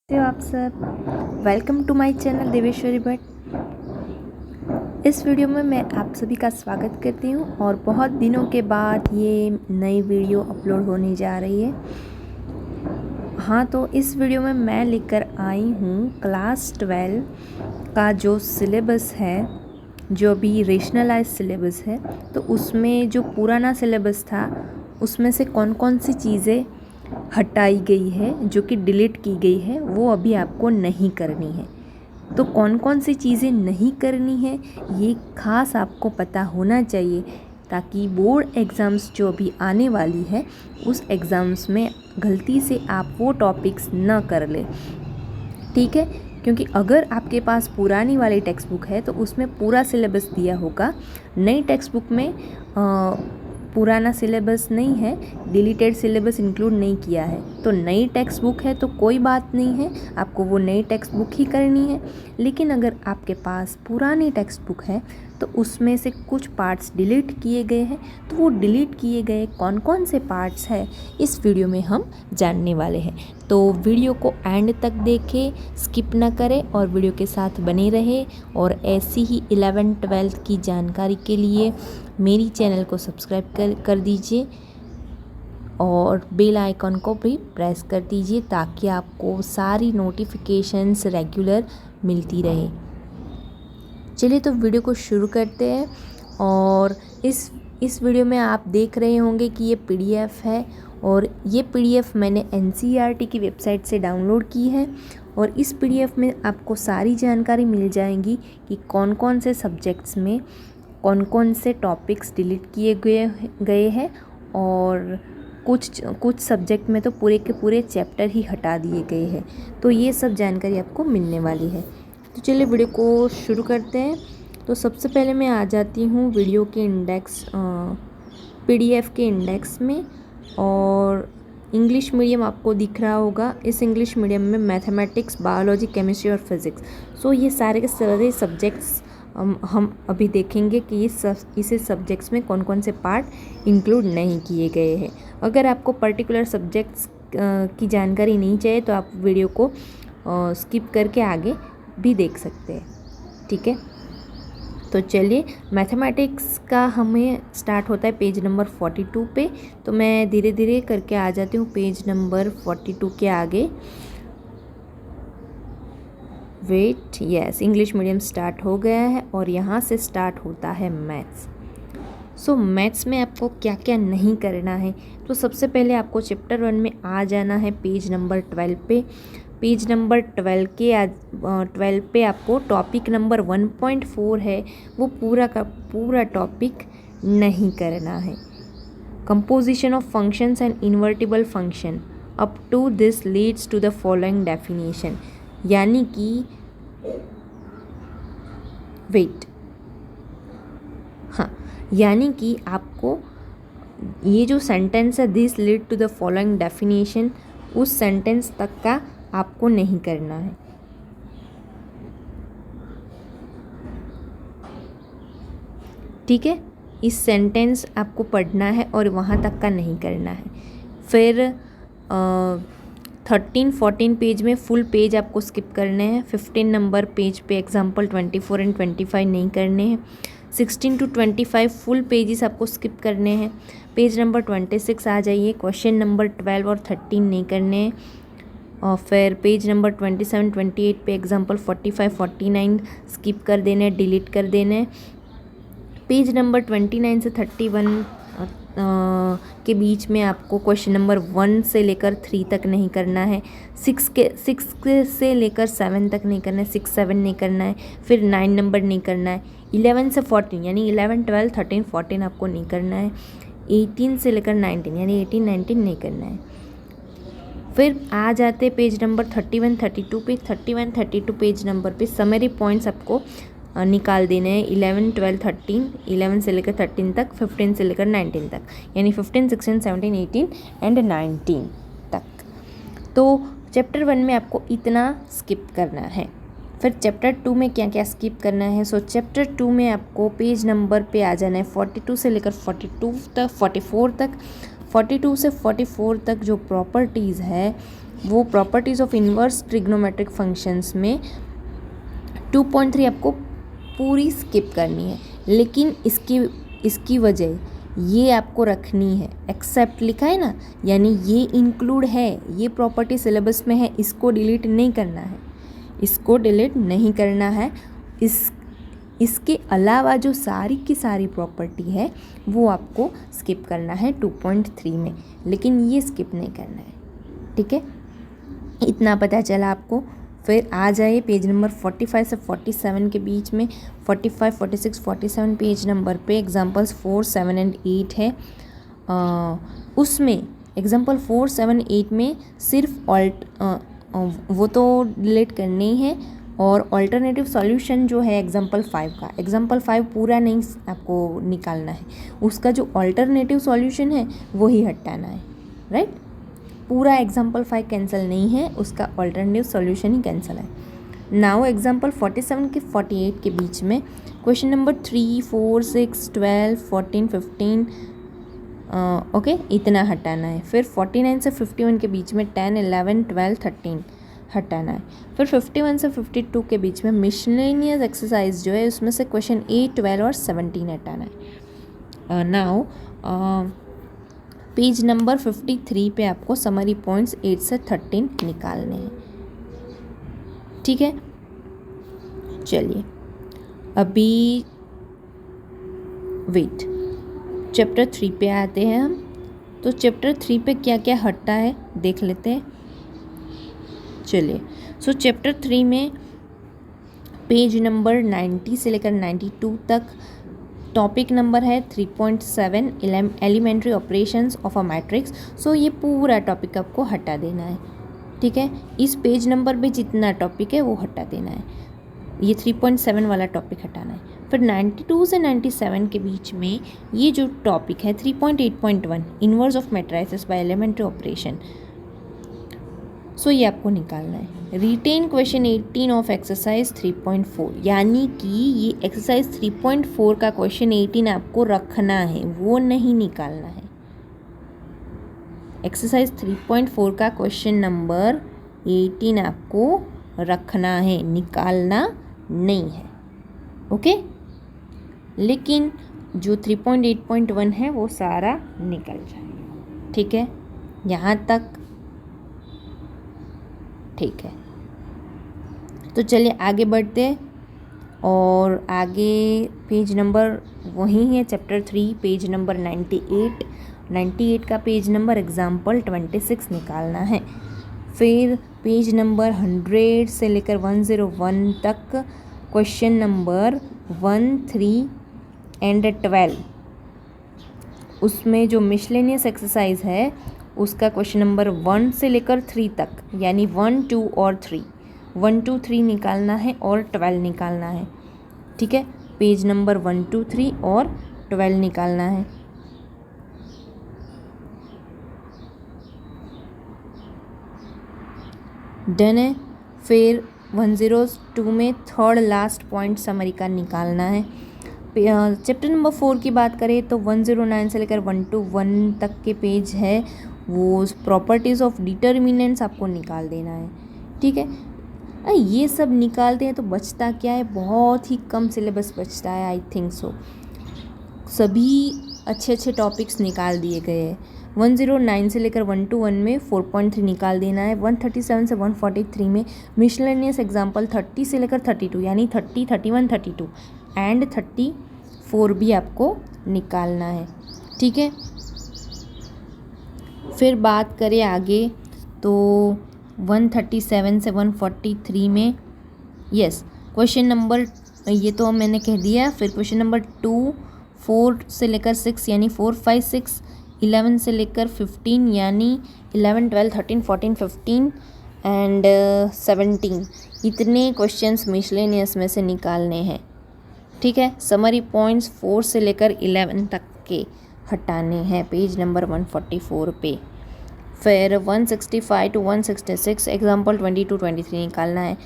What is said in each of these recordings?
हो आप सब। Welcome to my channel Deveshwari Bhatt. इस वीडियो में मैं आप सभी का स्वागत करती हूँ और बहुत दिनों के बाद ये नई वीडियो अपलोड होने जा रही है। हाँ, तो इस वीडियो में मैं लेकर आई हूँ क्लास 12 का जो सिलेबस है, जो भी रेशनलाइज सिलेबस है, तो उसमें जो पुराना सिलेबस था उसमें से कौन कौन सी चीज़ें हटाई गई है, जो कि डिलीट की गई है, वो अभी आपको नहीं करनी है। तो कौन कौन सी चीज़ें नहीं करनी है ये खास आपको पता होना चाहिए, ताकि बोर्ड एग्ज़ाम्स जो अभी आने वाली है उस एग्ज़ाम्स में गलती से आप वो टॉपिक्स न कर ले। ठीक है, क्योंकि अगर आपके पास पुरानी वाली टेक्स्ट बुक है तो उसमें पूरा सिलेबस दिया होगा। नई टेक्स्ट बुक में पुराना सिलेबस नहीं है, डिलीटेड सिलेबस इंक्लूड नहीं किया है। तो नई टेक्स्ट बुक है तो कोई बात नहीं है, आपको वो नई टेक्स्ट बुक ही करनी है। लेकिन अगर आपके पास पुरानी टेक्स्ट बुक है तो उसमें से कुछ पार्ट्स डिलीट किए गए हैं, तो वो डिलीट किए गए कौन कौन से पार्ट्स हैं इस वीडियो में हम जानने वाले हैं। तो वीडियो को एंड तक देखें, स्किप ना करें और वीडियो के साथ बने रहे। और ऐसी ही 11-12 की जानकारी के लिए मेरी चैनल को सब्सक्राइब कर दीजिए और बेल आइकन को भी प्रेस कर दीजिए, ताकि आपको सारी नोटिफिकेशंस रेगुलर मिलती रहे। चलिए तो वीडियो को शुरू करते हैं। और इस वीडियो में आप देख रहे होंगे कि ये पीडीएफ है, और ये पीडीएफ मैंने एनसीईआरटी की वेबसाइट से डाउनलोड की है। और इस पीडीएफ में आपको सारी जानकारी मिल जाएगी कि कौन कौन से सब्जेक्ट्स में कौन कौन से टॉपिक्स डिलीट किए गए हैं, और कुछ सब्जेक्ट में तो पूरे के पूरे चैप्टर ही हटा दिए गए हैं। तो ये सब जानकारी आपको मिलने वाली है। तो चलिए वीडियो को शुरू करते हैं। तो सबसे पहले मैं आ जाती हूँ वीडियो के इंडेक्स, पीडीएफ के इंडेक्स में। और इंग्लिश मीडियम आपको दिख रहा होगा। इस इंग्लिश मीडियम में मैथमेटिक्स, बायोलॉजी, केमिस्ट्री और फिज़िक्स, सो ये सारे के सारे सब्जेक्ट्स हम अभी देखेंगे कि इसे सब्जेक्ट्स में कौन कौन से पार्ट इंक्लूड नहीं किए गए हैं। अगर आपको पर्टिकुलर सब्जेक्ट्स की जानकारी नहीं चाहिए तो आप वीडियो को स्किप करके आगे भी देख सकते हैं। ठीक है, तो चलिए मैथमेटिक्स का हमें स्टार्ट होता है पेज नंबर 42 पे। तो मैं धीरे धीरे करके आ जाती हूँ पेज नंबर 42 के आगे। Wait, yes, English medium start हो गया है और यहाँ से स्टार्ट होता है मैथ्स। सो मैथ्स में आपको क्या क्या नहीं करना है। तो सबसे पहले आपको चैप्टर 1 में आ जाना है पेज नंबर 12 पे। पेज नंबर 12 पे आपको टॉपिक नंबर 1.4 है, वो पूरा का पूरा टॉपिक नहीं करना है। Composition of functions and invertible function up to this leads to the following definition, यानी कि वेट, हाँ, यानी कि आपको ये जो सेंटेंस है this lead to the following definition, उस सेंटेंस तक का आपको नहीं करना है। ठीक है, इस सेंटेंस आपको पढ़ना है और वहाँ तक का नहीं करना है। फिर 13-14 पेज में फुल पेज आपको स्किप करने हैं। 15 नंबर पेज पे एग्जाम्पल 24 एंड 25 नहीं करने हैं। 16 to 25 फुल पेजेस आपको स्किप करने हैं। पेज नंबर 26 आ जाइए, क्वेश्चन नंबर 12 और 13 नहीं करने हैं। और फिर पेज नंबर 27-28 पे एग्जाम्पल 45-49 स्किप कर देने, डिलीट कर देने। पेज नंबर 29 से 31 के बीच में आपको क्वेश्चन नंबर 1 से लेकर 3 तक नहीं करना है। 6 से लेकर 7 तक नहीं करना है। 6-7 नहीं करना है। फिर 9 नंबर नहीं करना है। 11 से 14 यानी 11, 12, 13, 14 आपको नहीं करना है। 18 से लेकर 19 यानी 18, 19 नहीं करना है। फिर आ जाते पेज नंबर 31-32 पे। 31-32 पेज नंबर पे समरी पॉइंट्स आपको निकाल देने हैं। 11, 12, 13, 11 से लेकर 13 तक, 15 से लेकर 19 तक, यानी 15, 16, 17, 18 एंड 19 तक। तो चैप्टर 1 में आपको इतना स्किप करना है। फिर चैप्टर 2 में क्या क्या स्किप करना है। सो चैप्टर 2 में आपको पेज नंबर पे आ जाना है 42 से लेकर 42 तक, 44 तक। 42 से 44 तक जो प्रॉपर्टीज़ है वो properties of inverse trigonometric functions में 2.3 आपको पूरी स्किप करनी है, लेकिन इसकी वजह ये आपको रखनी है। एक्सेप्ट लिखा है ना, यानी ये इंक्लूड है, ये प्रॉपर्टी सिलेबस में है, इसको डिलीट नहीं करना है, इसको डिलीट नहीं करना है। इसके अलावा जो सारी की सारी प्रॉपर्टी है वो आपको स्किप करना है 2.3 में, लेकिन ये स्किप नहीं करना है, ठीक है। इतना पता चला आपको। फिर आ जाए पेज नंबर 45 से 47 के बीच में, 45, 46, 47 पेज नंबर पे एग्जाम्पल्स 4, 7 एंड 8 है। उसमें एग्जाम्पल 4, 7, 8 में सिर्फ वो तो डिलीट करने ही है, और ऑल्टरनेटिव सॉल्यूशन जो है एग्जाम्पल 5 का, एग्जाम्पल 5 पूरा नहीं आपको निकालना है, उसका जो ऑल्टरनेटिव सॉल्यूशन है वही हटाना है, राइट। पूरा एग्जाम्पल 5 कैंसिल नहीं है, उसका ऑल्टरनेटिव सॉल्यूशन ही कैंसिल है। नाउ एग्जाम्पल 47 के 48 के बीच में क्वेश्चन नंबर 3, 4, 6, 12, 14, 15 ओके, इतना हटाना है। फिर 49 से 51 के बीच में 10, 11, 12, 13 हटाना है। फिर 51 से 52 के बीच में मिसलेनियस एक्सरसाइज जो है उसमें से क्वेश्चन 8, 12 और 17 हटाना है। नाउ पेज नंबर 53 पे आपको समरी पॉइंट्स 8 से 13 निकालने हैं, ठीक है। चलिए अभी वेट, चैप्टर 3 पे आते हैं हम। तो चैप्टर 3 पे क्या क्या हटता है देख लेते हैं। चलिए, सो चैप्टर 3 में पेज नंबर 90 से लेकर 92 तक टॉपिक नंबर है 3.7 elementary operations of a matrix. So ये पूरा टॉपिक आपको हटा देना है, ठीक है। इस पेज नंबर पे जितना टॉपिक है वो हटा देना है, ये 3.7 वाला टॉपिक हटाना है। फिर 92 से 97 के बीच में ये जो टॉपिक है 3.8.1 inverse of matrices by elementary operation, so ये आपको निकालना है। रिटेन क्वेश्चन 18 ऑफ एक्सरसाइज 3.4, यानी कि ये एक्सरसाइज 3.4 का क्वेश्चन 18 आपको रखना है, वो नहीं निकालना है। एक्सरसाइज 3.4 का क्वेश्चन नंबर 18 आपको रखना है, निकालना नहीं है, ओके। लेकिन जो 3.8.1 है वो सारा निकल जाए, ठीक है। यहाँ तक ठीक है। तो चलिए आगे बढ़ते हैं, और आगे पेज नंबर वही है चैप्टर 3 पेज नंबर 98 का पेज नंबर एग्जाम्पल 26 निकालना है। फिर पेज नंबर 100 से लेकर 101 तक क्वेश्चन नंबर 1, 3 एंड 12, उसमें जो मिसलेनियस एक्सरसाइज है उसका क्वेश्चन नंबर 1 से लेकर 3 तक, यानी 1, 2 और 3, 1, 2, 3 निकालना है और 12 निकालना है, ठीक है। पेज नंबर 1, 2, 3 और 12 निकालना है। डन है। फिर 102 में थर्ड लास्ट पॉइंट समरी का निकालना है। चैप्टर नंबर 4 की बात करें तो 109 से लेकर 121 तक के पेज है, वो प्रॉपर्टीज़ ऑफ डिटर्मिनेंट्स आपको निकाल देना है, ठीक है। ये सब निकालते हैं तो बचता क्या है, बहुत ही कम सिलेबस बचता है, आई थिंक सो। सभी अच्छे अच्छे टॉपिक्स निकाल दिए गए हैं। 109 से लेकर 121 में 4.3 निकाल देना है। 137 से 143 में मिसलेनियस एग्जाम्पल 30 से लेकर 32, यानी 30, 31, 32 एंड 34 भी आपको निकालना है, ठीक है। फिर बात करें आगे तो 137 से 143 में यस क्वेश्चन नंबर, ये तो मैंने कह दिया। फिर क्वेश्चन नंबर 2, 4 से लेकर 6 यानी 4, 5, 6, 11 से लेकर 15 यानी 11, 12, 13, 14, 15 एंड 17, इतने क्वेश्चंस मिसलेनियस में से निकालने हैं, ठीक है। समरी पॉइंट्स 4 से लेकर 11 तक के हटाने हैं पेज नंबर 144 पे। फिर 165 to 166 एग्जाम्पल 20 to 23 निकालना है।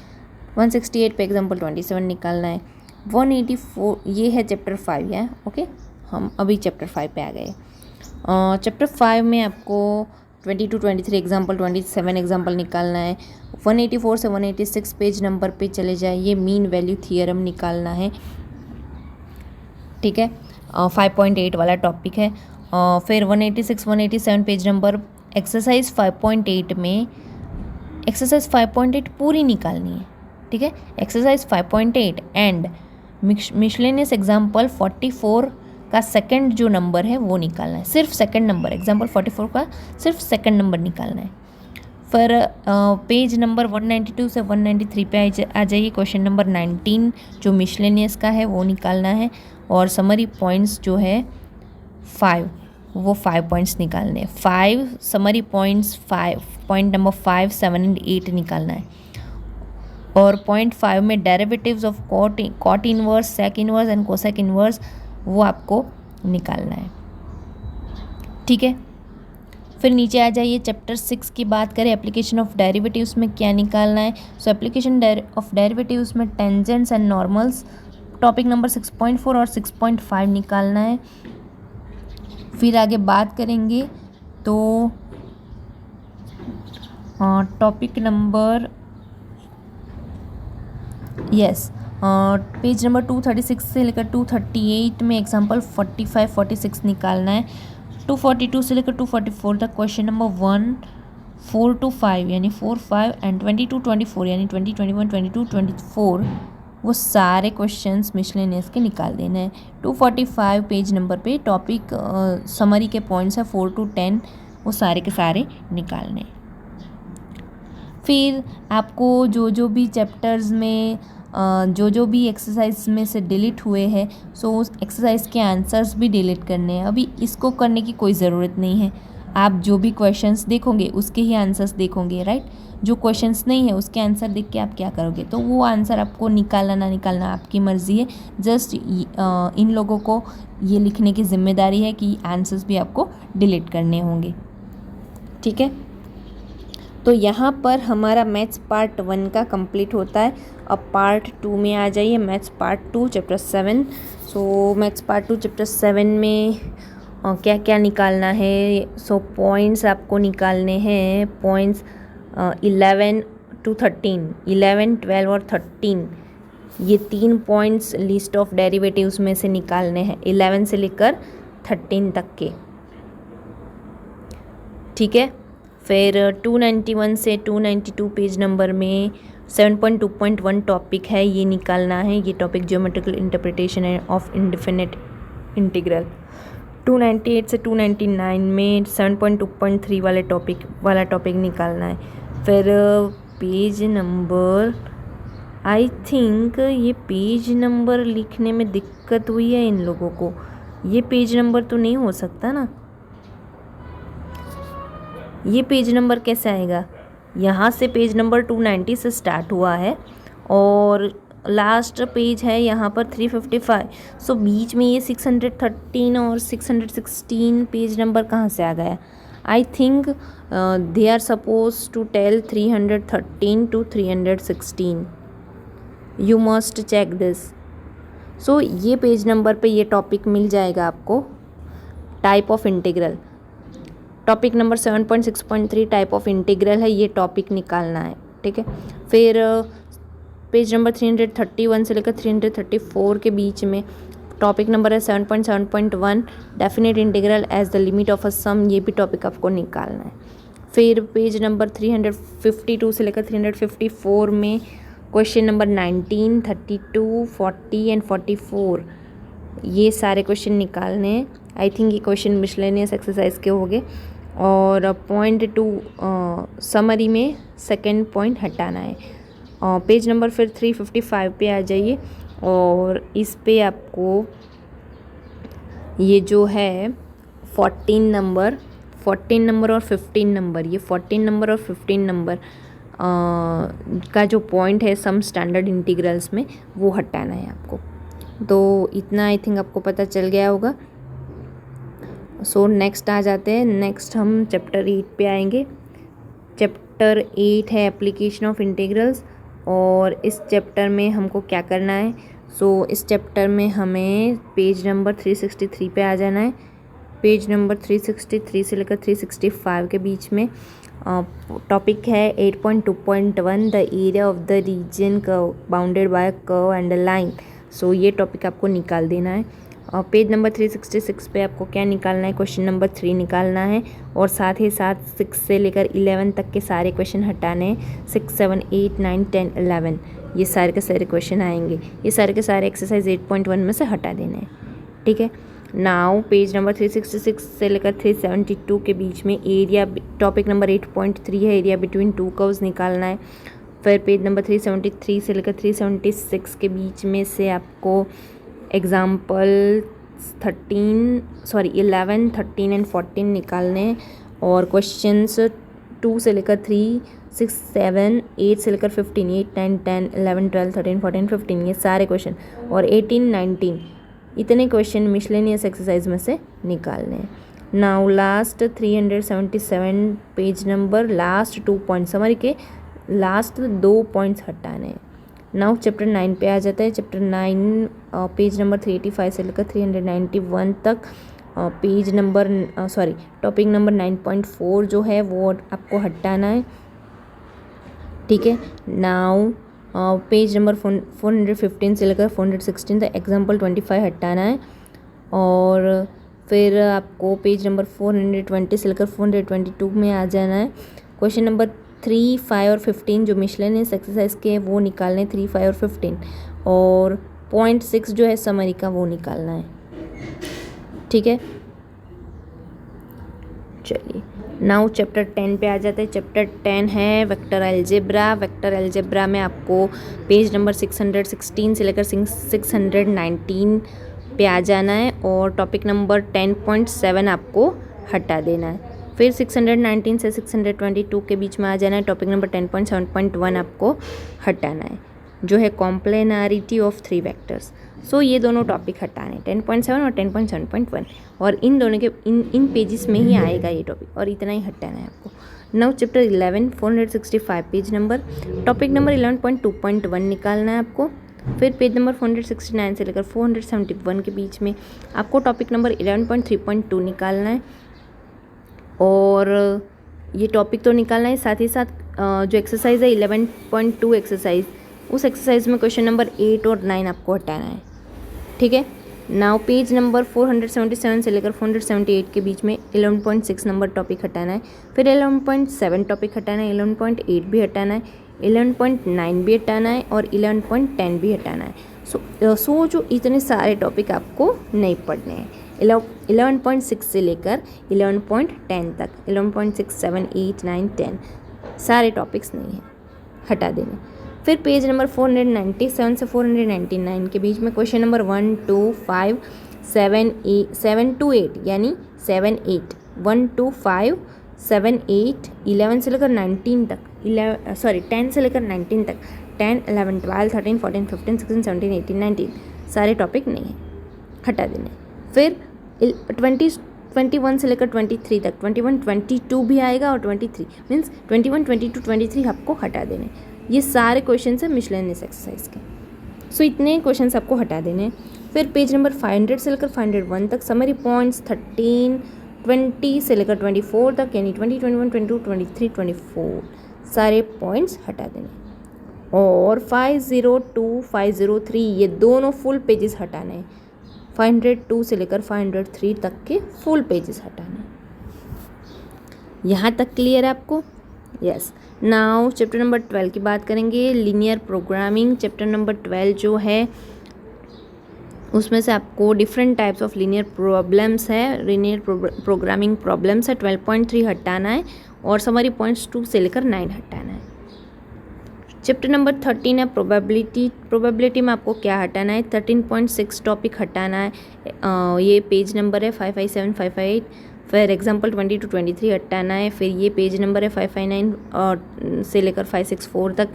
168 पे एग्जाम्पल 27 निकालना है। 184 ये है चैप्टर 5 है, ओके। हम अभी चैप्टर 5 पे आ गए। चैप्टर 5 में आपको 22 23 एग्जाम्पल, 27 एग्जाम्पल निकालना है। 184 से 186 पेज नंबर पे चले जाइए, मीन वैल्यू थियरम निकालना है, ठीक है। 5.8 वाला टॉपिक है। फिर 186 187 पेज नंबर एक्सरसाइज 5.8 में एक्सरसाइज 5.8 पूरी निकालनी है, ठीक है। एक्सरसाइज 5.8 एंड मिसलेनियस एग्जाम्पल 44 का सेकंड जो नंबर है वो निकालना है, सिर्फ सेकंड नंबर। एग्जाम्पल 44 का सिर्फ सेकंड नंबर निकालना है। फिर पेज नंबर 192 से 193 पे आ जाइए। क्वेश्चन नंबर 19 जो मिसलेनियस का है वो निकालना है, और समरी पॉइंट्स जो है 5, वो 5 पॉइंट्स निकालने हैं। 5 summary points, 5 point number 5, 7 and 8 निकालना है। और पॉइंट 5 में derivatives of cot inverse, sec inverse and cosec inverse वो आपको निकालना है, ठीक है। फिर नीचे आ जाइए, चैप्टर 6 की बात करें, एप्लीकेशन ऑफ डेरिवेटिव्स में क्या निकालना है। सो एप्लीकेशन ऑफ डेरिवेटिव्स में tangents and normals topic number 6.4 और 6.5 निकालना है। फिर आगे बात करेंगे तो टॉपिक नंबर पेज नंबर 236 से लेकर 238 में एग्जाम्पल 45 46 निकालना है। 242 से लेकर 244 तक क्वेश्चन नंबर 1 4 to 5 यानी 4 5 एंड 22 24 यानी 20 21 22 24 वो सारे क्वेश्चंस मिसलेनियस के निकाल देना है। 245 पेज नंबर पे टॉपिक समरी के पॉइंट्स है 4 to 10, वो सारे के सारे निकालने। फिर आपको जो भी चैप्टर्स में जो भी एक्सरसाइज में से डिलीट हुए हैं, सो उस एक्सरसाइज के आंसर्स भी डिलीट करने हैं। अभी इसको करने की कोई ज़रूरत नहीं है, आप जो भी क्वेश्चंस देखोगे उसके ही आंसर्स देखोगे, राइट। जो क्वेश्चंस नहीं है उसके आंसर देख के आप क्या करोगे, तो वो आंसर आपको निकालना ना निकालना आपकी मर्ज़ी है। जस्ट इन लोगों को ये लिखने की जिम्मेदारी है कि आंसर्स भी आपको डिलीट करने होंगे, ठीक है। तो यहाँ पर हमारा मैथ्स पार्ट 1 का कंप्लीट होता है। अब पार्ट 2 में आ जाइए, मैथ्स पार्ट 2 चैप्टर 7। सो मैथ्स पार्ट 2 चैप्टर 7 में क्या क्या निकालना है। सो पॉइंट्स आपको निकालने हैं, पॉइंट्स 11 to 13, 11 12 और 13, ये 3 पॉइंट्स लिस्ट ऑफ डेरिवेटिव्स में से निकालने हैं 11 से लेकर 13 तक के, ठीक है। फिर 291 से 292 पेज नंबर में 7.2.1 टॉपिक है, ये निकालना है। ये टॉपिक ज्योमेट्रिकल इंटरप्रिटेशन है ऑफ इंडेफिनिट इंटीग्रल। 298 से 299 में 7.2.3 वाला टॉपिक निकालना है। फिर पेज नंबर, आई थिंक ये पेज नंबर लिखने में दिक्कत हुई है इन लोगों को, ये पेज नंबर तो नहीं हो सकता ना, ये पेज नंबर कैसे आएगा। यहाँ से पेज नंबर 290 से स्टार्ट हुआ है और लास्ट पेज है यहाँ पर 355। सो बीच में ये 613 और 616 पेज नंबर कहाँ से आ गया। I think they are suppose to tell 313 to 316, you must check this. So ये पेज नंबर पे ये टॉपिक मिल जाएगा आपको, type of integral. Topic number 7.6.3 type of integral है, ये टॉपिक निकालना है, ठीक है। फिर पेज नंबर 331 से लेकर 334 के बीच में टॉपिक नंबर है 7.7.1 definite integral as the limit of a sum, ये भी टॉपिक आपको निकालना है। फिर पेज नंबर 352 से लेकर 354 में क्वेश्चन नंबर 19, 32, 40 एंड 44, ये सारे क्वेश्चन निकालने हैं। आई थिंक ये क्वेश्चन मिसलेनियस एक्सरसाइज के हो गए। और पॉइंट 2 समरी में सेकंड पॉइंट हटाना है। पेज नंबर फिर 355 पे आ जाइए और इस पे आपको ये जो है 14 नंबर और 15 नंबर, ये 14 नंबर और 15 नंबर का जो पॉइंट है सम स्टैंडर्ड इंटीग्रल्स में, वो हटाना है आपको। तो इतना आई थिंक आपको पता चल गया होगा। सो नेक्स्ट आ जाते हैं, नेक्स्ट हम चैप्टर 8 पे आएंगे। चैप्टर 8 है एप्लीकेशन ऑफ इंटीग्रल्स, और इस चैप्टर में हमको क्या करना है। सो इस चैप्टर में हमें पेज नंबर 363 पे आ जाना है। पेज नंबर 363 से लेकर 365 के बीच में टॉपिक है 8.2.1 the area of the region curve bounded by curve and line. So ये टॉपिक आपको निकाल देना है। और पेज नंबर 366 पे आपको क्या निकालना है, क्वेश्चन नंबर 3 निकालना है और साथ ही साथ 6 से लेकर 11 तक के सारे क्वेश्चन हटाने हैं। 6, 7, 8, 9, 10, 11 ये सारे के सारे क्वेश्चन आएंगे। ये सारे के सारे एक्सरसाइज 8.1 में से हटा देने हैं, ठीक है। नाउ पेज नंबर 366 से लेकर 372 के बीच में एरिया टॉपिक नंबर 8.3 है, एरिया बिटवीन टू कर्व्स निकालना है। फिर पेज नंबर 373 से लेकर 376 के बीच में से आपको एग्जाम्पल 11, 13 एंड 14 निकालने हैं और क्वेश्चंस 2 से लेकर 3, 6, 7, 8 से लेकर 15, 8, 9, 10, 11, 12, 13, 14, 15 ये सारे क्वेश्चन और 18, 19 इतने क्वेश्चन मिसलेनियस एक्सरसाइज में से निकालने हैं। Now last 377 page number last 2 point summary के लास्ट 2 पॉइंट्स हटाने हैं। नाउ चैप्टर 9 पे आ जाता है। चैप्टर 9 पेज नंबर 385 से लेकर 391 तक पेज नंबर टॉपिक नंबर 9.4 जो है वो आपको हटाना है, ठीक है। नाउ पेज नंबर 415 से लेकर 416 तक एग्जाम्पल 25 हटाना है और फिर आपको पेज नंबर 420 से लेकर 422 में आ जाना है। क्वेश्चन नंबर 3, 5 और 15 जो मिसलेनियस एक्सरसाइज के वो निकालने 3, 5 और 15 और पॉइंट 6 जो है समरी का वो निकालना है, ठीक है। चलिए नाउ चैप्टर 10 पे आ जाते हैं। चैप्टर 10 है वेक्टर अलजेब्रा। वेक्टर अलजेब्रा में आपको पेज नंबर 616 से लेकर 619 पे आ जाना है और टॉपिक नंबर 10.7 आपको हटा देना है। फिर 619 से 622 के बीच में आ जाना है। टॉपिक नंबर 10.7.1 आपको हटाना है जो है कॉम्प्लेनारिटी ऑफ 3 वेक्टर्स। सो ये दोनों टॉपिक हटाने 10.7 और 10.7.1 और इन दोनों के इन पेजेस में ही आएगा ये टॉपिक और इतना ही हटाना है आपको। Now chapter 11 465 page number topic number 11.2.1 निकालना है आपको। फिर पेज नंबर 469 से लेकर 471 के बीच में आपको टॉपिक नंबर 11.3.2 निकालना है और ये टॉपिक तो निकालना है, साथ ही साथ जो एक्सरसाइज है 11.2 एक्सरसाइज उस एक्सरसाइज में क्वेश्चन नंबर 8 और 9 आपको हटाना है, ठीक है। नाउ पेज नंबर 477 से लेकर 478 के बीच में 11.6 नंबर टॉपिक हटाना है। फिर 11.7 टॉपिक हटाना है, 11.8 भी हटाना है, 11.9 भी हटाना है और 11.10 भी हटाना है। सो जो इतने सारे टॉपिक आपको नहीं पढ़ने हैं 11.6 से लेकर 11.10 तक 11.6, 7, 8, 9, 10 सारे टॉपिक्स नहीं हैं, हटा देने। फिर पेज नंबर 497 से 499 के बीच में क्वेश्चन नंबर 1, 2, 5, 7 to 8 यानी 7, 8 1, 2, 5, 7, 8 11 से लेकर 19 तक 10 से लेकर 19 तक 10, 11, 12, 13, 14, 15, 16, 17, 18, 19 सारे टॉपिक नहीं हैं, हटा देने। फिर 21 से लेकर 23 तक 21, 22 भी आएगा और 23 मीन्स 21, 22, 23 आपको हटा देने। ये सारे क्वेश्चन हैं मिसलेनियस एक्सरसाइज के। सो इतने क्वेश्चन आपको हटा देने। फिर पेज नंबर 500 से लेकर 501 तक समरी पॉइंट्स 13, 20 से लेकर 24 तक यानी 20, 21, 22, 23, 24 सारे पॉइंट्स हटा देने और 502, 503 ये दोनों फुल पेजेस हटाने हैं। 502 से लेकर 503 तक के फुल पेजेस हटाने। यहाँ तक क्लियर है आपको? यस। नाउ चैप्टर नंबर 12 की बात करेंगे, लीनियर प्रोग्रामिंग। चैप्टर नंबर 12 जो है उसमें से आपको different types of linear problems है, लीनियर प्रोग्रामिंग प्रॉब्लम्स है। 12.3 हटाना है और समरी पॉइंट्स 2 से लेकर 9 हटाना है। चैप्टर नंबर 13 है प्रोबेबिलिटी में आपको क्या हटाना है, 13.6 टॉपिक हटाना है। ये पेज नंबर है 557, 558। फिर एग्जाम्पल 20 to 23 हटाना है। फिर ये पेज नंबर है 559 और से लेकर 564 तक।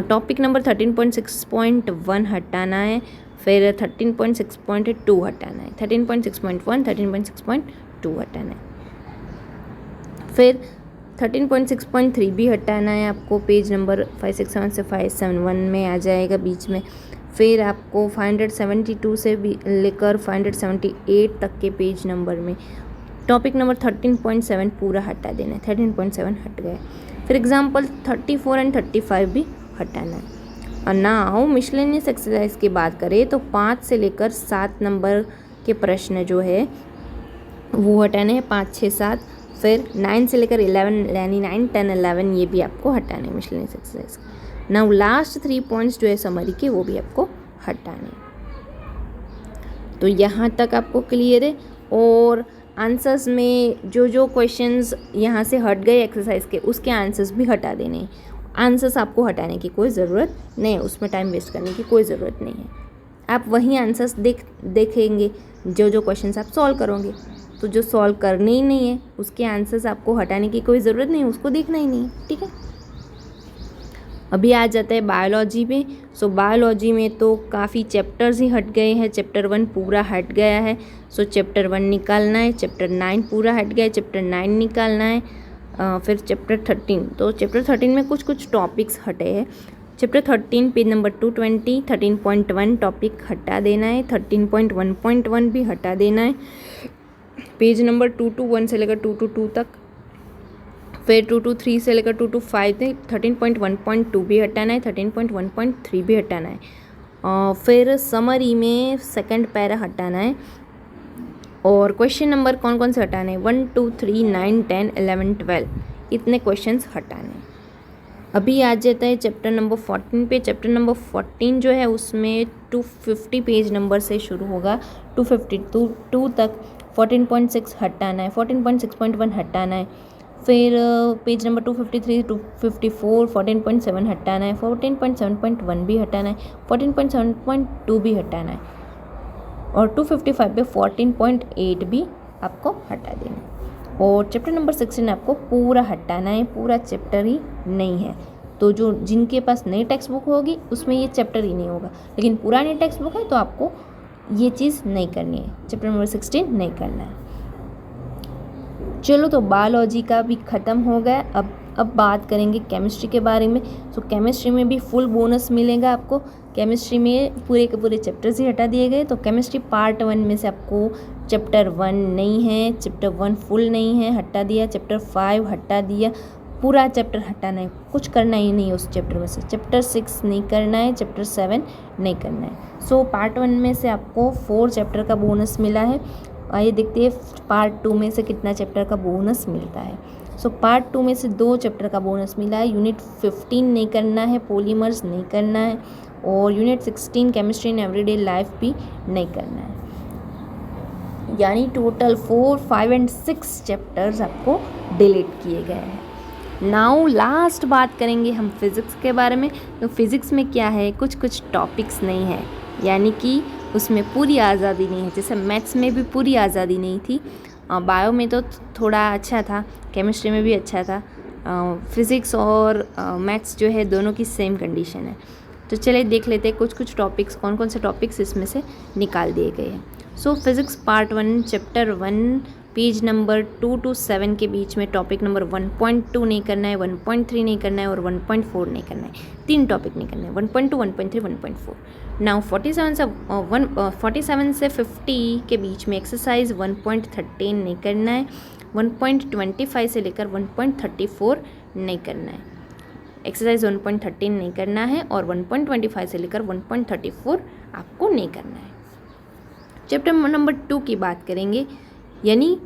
टॉपिक नंबर 13.6.1 हटाना है। फिर 13.6.2 हटाना है, 13.6.1, 13.6.2 हटाना है। फिर 13.6.3 भी हटाना है आपको, पेज नंबर 567 से 571 में आ जाएगा बीच में। फिर आपको 572 से भी लेकर 578 तक के पेज नंबर में टॉपिक नंबर 13.7 पूरा हटा देना है। 13.7 हट गया। फिर एग्जाम्पल 34 एंड 35 भी हटाना है। और नाउ मिसलेनियस एक्सरसाइज की बात करें तो 5 से लेकर 7 नंबर के प्रश्न जो है वो हटाने हैं, 5, 6, 7। फिर 9 से लेकर 11 यानी 9, 10, 11 ये भी आपको हटाने हैं miscellaneous exercise. Now last 3 points जो है समरी के वो भी आपको हटाने हैं। तो यहाँ तक आपको क्लियर है। और आंसर्स में जो क्वेश्चंस यहाँ से हट गए एक्सरसाइज के उसके आंसर्स भी हटा देने हैं। आंसर्स आपको हटाने की कोई ज़रूरत नहीं है, उसमें टाइम वेस्ट करने की कोई ज़रूरत नहीं है। आप वही आंसर्स देखेंगे जो क्वेश्चंस आप सॉल्व करोगे। तो जो सॉल्व करने ही नहीं है उसके आंसर्स आपको हटाने की कोई ज़रूरत नहीं है, उसको देखना ही नहीं है। ठीक है, अभी आ जाता है बायोलॉजी में। सो बायोलॉजी में तो काफ़ी चैप्टर्स ही हट गए हैं। चैप्टर 1 पूरा हट गया है। सो चैप्टर 1 निकालना है। चैप्टर 9 पूरा हट गया है, चैप्टर 9 निकालना है। फिर चैप्टर 13, तो चैप्टर 13 में कुछ टॉपिक्स हटे हैं। चैप्टर 13 पेज नंबर 220 13.1 टॉपिक हटा देना है। 13.1.1 भी हटा देना है। पेज नंबर 221 से लेकर 222 तक। फिर 223 से लेकर 225 तक 13.1.2 भी हटाना है। 13.1.3 भी हटाना है। फिर समरी में सेकंड पैरा हटाना है। और क्वेश्चन नंबर कौन कौन से हटाने हैं, 1, 2, 3, 9, 10, 11, 12 इतने क्वेश्चंस हटाने हैं। अभी आ जाता है चैप्टर नंबर 14 पे। चैप्टर नंबर 14 जो है उसमें 250 पेज नंबर से शुरू होगा 252 तक। 14.6 हटाना है। 14.6.1 हटाना है। फिर पेज नंबर 253 254 14.7 हटाना है। 14.7.1 भी हटाना है। 14.7.2 भी हटाना है। और 255 पे 14.8 भी आपको हटा देना है। और चैप्टर नंबर 16 आपको पूरा हटाना है। पूरा चैप्टर ही नहीं है। तो जो जिनके पास नई टेक्स्ट बुक होगी उसमें ये चैप्टर ही नहीं होगा, लेकिन पुरानी टेक्स्ट बुक है तो आपको ये चीज़ नहीं करनी है, चैप्टर नंबर 16 नहीं करना है। चलो, तो बायोलॉजी का भी ख़त्म हो गया। अब बात करेंगे केमिस्ट्री के बारे में। तो केमिस्ट्री में भी फुल बोनस मिलेगा आपको। केमिस्ट्री में पूरे के पूरे चैप्टर्स ही हटा दिए गए। तो केमिस्ट्री पार्ट 1 में से आपको चैप्टर 1 नहीं है, चैप्टर 1 फुल नहीं है, हटा दिया। चैप्टर 5 हटा दिया। पूरा चैप्टर हटाना है, कुछ करना ही नहीं है उस चैप्टर में से। चैप्टर 6 नहीं करना है, चैप्टर 7 नहीं करना है। सो पार्ट 1 में से आपको 4 चैप्टर का बोनस मिला है। आइए देखते हैं पार्ट 2 में से कितना चैप्टर का बोनस मिलता है। सो पार्ट 2 में से 2 चैप्टर का बोनस मिला है। यूनिट 15 नहीं करना है, पॉलीमर्स नहीं करना है, और unit 16 chemistry in everyday life भी नहीं करना है। यानी टोटल 4, 5 एंड 6 चैप्टर्स आपको डिलीट किए गए हैं। नाउ लास्ट बात करेंगे हम फिज़िक्स के बारे में। तो फिज़िक्स में क्या है, कुछ टॉपिक्स नहीं है, यानी कि उसमें पूरी आज़ादी नहीं है। जैसे मैथ्स में भी पूरी आज़ादी नहीं थी, बायो में तो थोड़ा अच्छा था, केमिस्ट्री में भी अच्छा था। फिज़िक्स और मैथ्स जो है दोनों की सेम कंडीशन है। तो चलिए देख लेते हैं कुछ टॉपिक्स, कौन कौन से टॉपिक्स इसमें से निकाल दिए गए हैं। So physics part 1 chapter 1 page number 2 to 7 के बीच में टॉपिक नंबर 1.2 नहीं करना है, 1.3 नहीं करना है और 1.4 नहीं करना है। 3 टॉपिक नहीं करना है, 1.2, 1.3, 1.4। नाउ 47 से 50 के बीच में एक्सरसाइज 1.13 नहीं करना है। 1.25 से लेकर 1.34 नहीं करना है। एक्सरसाइज 1.13 नहीं करना है और 1.25 से लेकर 1.34 आपको नहीं करना है। चैप्टर नंबर 2 की बात करेंगे, यानी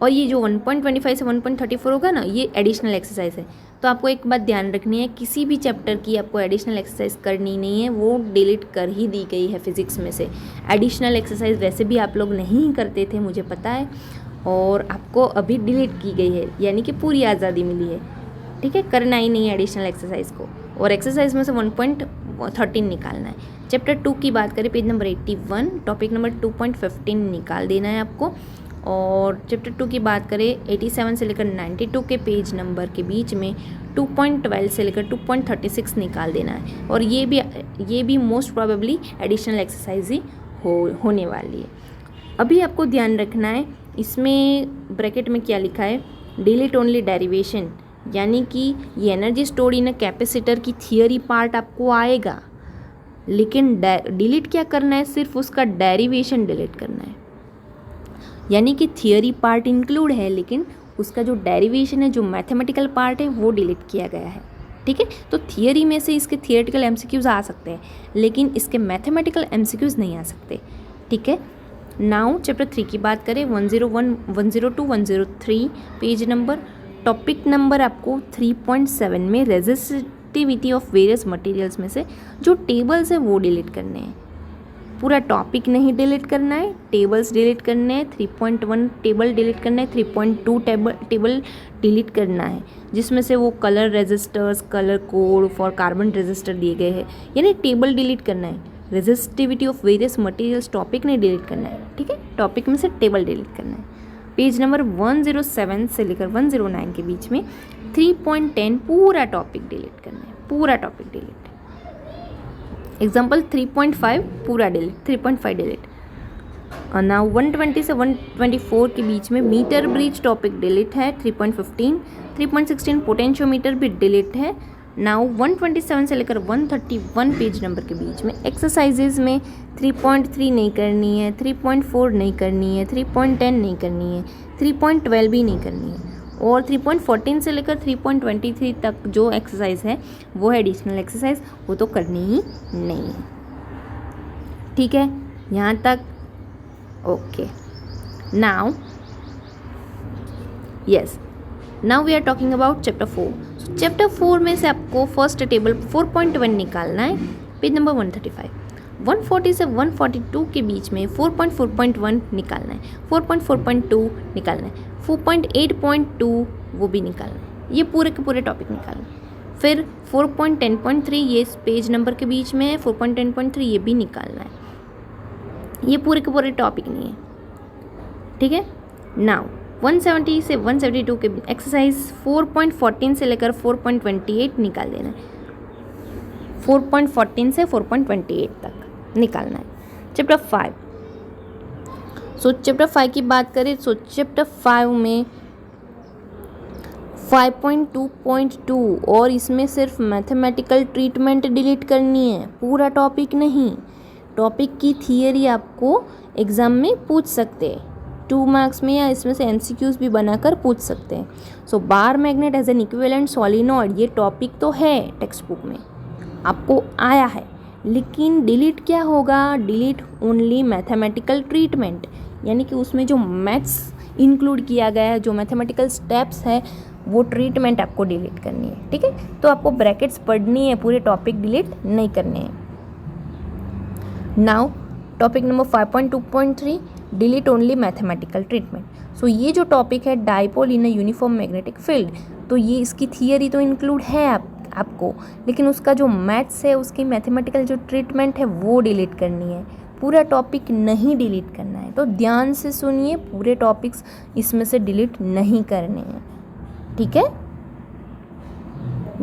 और ये जो 1.25 से 1.34 होगा ना, ये एडिशनल एक्सरसाइज है। तो आपको एक बात ध्यान रखनी है, किसी भी चैप्टर की आपको एडिशनल एक्सरसाइज करनी नहीं है, वो डिलीट कर ही दी गई है फिज़िक्स में से। एडिशनल एक्सरसाइज वैसे भी आप लोग नहीं करते थे, मुझे पता है, और आपको अभी डिलीट की गई है, यानी कि पूरी आज़ादी मिली है। ठीक है, करना ही नहीं है एडिशनल एक्सरसाइज को, और एक्सरसाइज में से 1.13 निकालना है। चैप्टर 2 की बात करें, पेज नंबर 81 टॉपिक नंबर 2.15 निकाल देना है आपको। और चैप्टर 2 की बात करें, 87 से लेकर 92 के पेज नंबर के बीच में 2.12 से लेकर 2.36 निकाल देना है। और ये भी मोस्ट प्रोबेबली एडिशनल एक्सरसाइज ही होने वाली है। अभी आपको ध्यान रखना है, इसमें ब्रैकेट में क्या लिखा है, डिलीट ओनली डेरिवेशन, यानी कि ये energy stored in a capacitor की थियरी पार्ट आपको आएगा, लेकिन डिलीट क्या करना है, सिर्फ उसका डेरिवेशन डिलीट करना है। यानी कि थियोरी पार्ट इंक्लूड है लेकिन उसका जो डेरिवेशन है, जो मैथमेटिकल पार्ट है, वो डिलीट किया गया है। ठीक है, तो थियोरी में से इसके थियोरेटिकल एमसीक्यूज आ सकते हैं लेकिन इसके मैथमेटिकल एमसीक्यूज नहीं आ सकते। ठीक है, नाउ चैप्टर 3 की बात करें, 101, 102, 103 पेज नंबर, टॉपिक नंबर आपको 3.7 में रेजिस्टिविटी ऑफ वेरियस मटेरियल्स में से जो टेबल्स है वो डिलीट करने हैं। पूरा टॉपिक नहीं डिलीट करना है, टेबल्स डिलीट करने हैं। 3.1 टेबल डिलीट करना है, 3.2 टेबल डिलीट करना है जिसमें से वो colour resistors, colour code for carbon resistor दिए गए हैं, यानी टेबल डिलीट करना है। Resistivity of various materials topic नहीं डिलीट करना है। ठीक है, टॉपिक में से टेबल डिलीट करना है। पेज नंबर 107 से लेकर 109 के बीच में 3.10 पूरा टॉपिक डिलीट करना है, पूरा टॉपिक डिलीट। एग्जाम्पल 3.5 पूरा डिलीट, 3.5 डिलीट। नाउ 120 से 124 के बीच में मीटर ब्रिज टॉपिक डिलीट है, 3.15, 3.16 पोटेंशियोमीटर भी डिलीट है। नाउ 127 से लेकर 131 पेज नंबर के बीच में एक्सरसाइजेज में 3.3 नहीं करनी है, 3.4 नहीं करनी है, 3.10 नहीं करनी है, 3.12 भी नहीं करनी है, और 3.14 से लेकर 3.23 तक जो एक्सरसाइज है वो है एडिशनल एक्सरसाइज, वो तो करनी ही नहीं है। ठीक है, यहाँ तक okay. Now yes, now we are talking about chapter 4। Chapter 4 में से आपको फर्स्ट टेबल 4.1 निकालना है, पेज नंबर 135। 140 से 142 के बीच में 4.4.1 निकालना है, 4.4.2 निकालना है, 4.8.2 वो भी निकालना है। ये पूरे के पूरे टॉपिक निकालना है। फिर 4.10.3 ये पेज नंबर के बीच में है, 4.10.3 ये भी निकालना है। ये पूरे के पूरे टॉपिक नहीं है। ठीक है, नाउ 170 से 172 के एक्सरसाइज 4.14 से लेकर 4.28 निकाल देना है, 4.14 से 4.28 तक निकालना है। चैप्टर 5, सो चैप्टर 5 की बात करें, सो चैप्टर 5 में 5.2.2 और इसमें सिर्फ मैथमेटिकल ट्रीटमेंट डिलीट करनी है, पूरा टॉपिक नहीं। टॉपिक की थियरी आपको एग्ज़ाम में पूछ सकते हैं 2 मार्क्स में, या इसमें से एमसीक्यूज भी बनाकर पूछ सकते हैं। So bar magnet as an equivalent solenoid, ये टॉपिक तो है टेक्स्ट बुक में, आपको आया है, लेकिन डिलीट क्या होगा, डिलीट ओनली मैथमेटिकल ट्रीटमेंट, यानी कि उसमें जो मैथ्स इंक्लूड किया गया है, जो मैथमेटिकल स्टेप्स है, वो ट्रीटमेंट आपको डिलीट करनी है। ठीक है, तो आपको ब्रैकेट्स पढ़नी है, पूरे टॉपिक डिलीट नहीं करने हैं। Now topic number 5.2.3 delete only mathematical treatment. So ये जो टॉपिक है dipole in a uniform magnetic field, तो ये इसकी थियरी तो इंक्लूड है आपको, लेकिन उसका जो मैथ्स है, उसकी मैथमेटिकल जो ट्रीटमेंट है वो डिलीट करनी है, पूरा टॉपिक नहीं डिलीट करना है। तो ध्यान से सुनिए, पूरे टॉपिक्स इसमें से डिलीट नहीं करने हैं। ठीक है,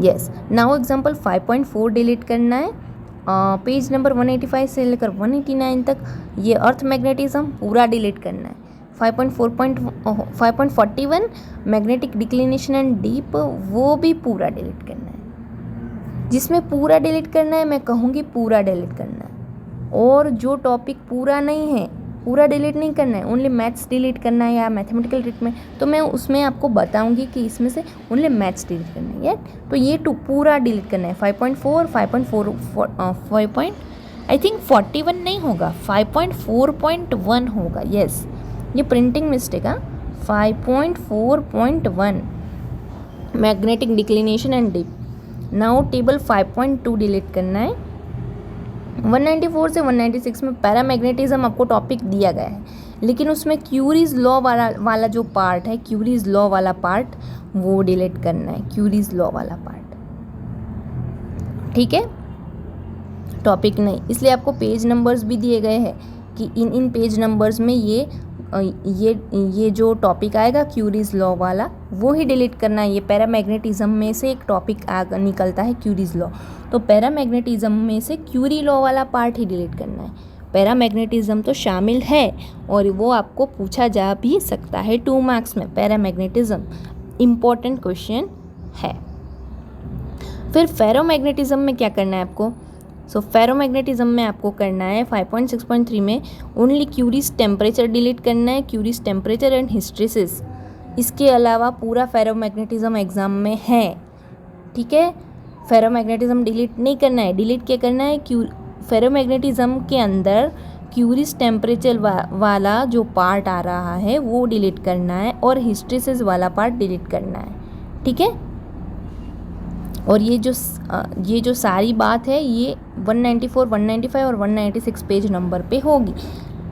यस। नाउ एग्जाम्पल 5.4 डिलीट करना है, पेज नंबर 185 से लेकर 189 तक। ये अर्थ मैग्नेटिज्म पूरा डिलीट करना है। 5.41 मैग्नेटिक डिक्लिनेशन एंड डीप, वो भी पूरा डिलीट करना है। जिसमें पूरा डिलीट करना है, मैं कहूँगी पूरा डिलीट करना है। और जो टॉपिक पूरा नहीं है, पूरा डिलीट नहीं करना है, ओनली मैथ्स डिलीट करना है या मैथमेटिकल ट्रीटमेंट, तो मैं उसमें आपको बताऊंगी कि इसमें से ओनली मैथ्स डिलीट करना है। यार तो ये पूरा डिलीट करना है। 5.4, 5.4 आई थिंक 41 नहीं होगा, 5.4.1 होगा। यस, ये प्रिंटिंग मिस्टेक है। 5.4.1 magnetic declination and dip. Now table 5.2 delete करना है। 194 से 196 में पैरामैग्नेटिज्म आपको टॉपिक दिया गया है, लेकिन उसमें क्यूरीज लॉ वाला जो पार्ट है, क्यूरीज लॉ वाला पार्ट वो डिलीट करना है, क्यूरीज लॉ वाला पार्ट। ठीक है, टॉपिक नहीं, इसलिए आपको पेज नंबर्स भी दिए गए हैं कि इन पेज नंबर्स में ये जो टॉपिक आएगा क्यूरीज लॉ वाला, वो ही डिलीट करना है। ये पैरामैग्नेटिज्म में से एक टॉपिक निकलता है क्यूरीज लॉ, तो पैरामैग्नेटिज्म में से क्यूरी लॉ वाला पार्ट ही डिलीट करना है। पैरामैग्नेटिज्म तो शामिल है और वो आपको पूछा जा भी सकता है 2 मार्क्स में। पैरामैग्नेटिज्म इम्पॉर्टेंट क्वेश्चन है। फिर फेरोमैग्नेटिज्म में क्या करना है आपको, सो फेरोमैग्नेटिज्म में आपको करना है 5.6.3 में ओनली क्यूरीज टेम्परेचर डिलीट करना है, क्यूरीज टेम्परेचर एंड हिस्ट्रेसिस। इसके अलावा पूरा फेरोमैग्नेटिज्म एग्जाम में है, ठीक है। फेरोमैग्नेटिज्म डिलीट नहीं करना है, डिलीट क्या करना है, फेरोमैग्नेटिज्म के अंदर क्यूरीज टेम्परेचर वाला जो पार्ट आ रहा है वो डिलीट करना है और हिस्ट्रेसिस वाला पार्ट डिलीट करना है, ठीक है। और ये जो सारी बात है ये 194, 195 और 196 पेज नंबर पे होगी,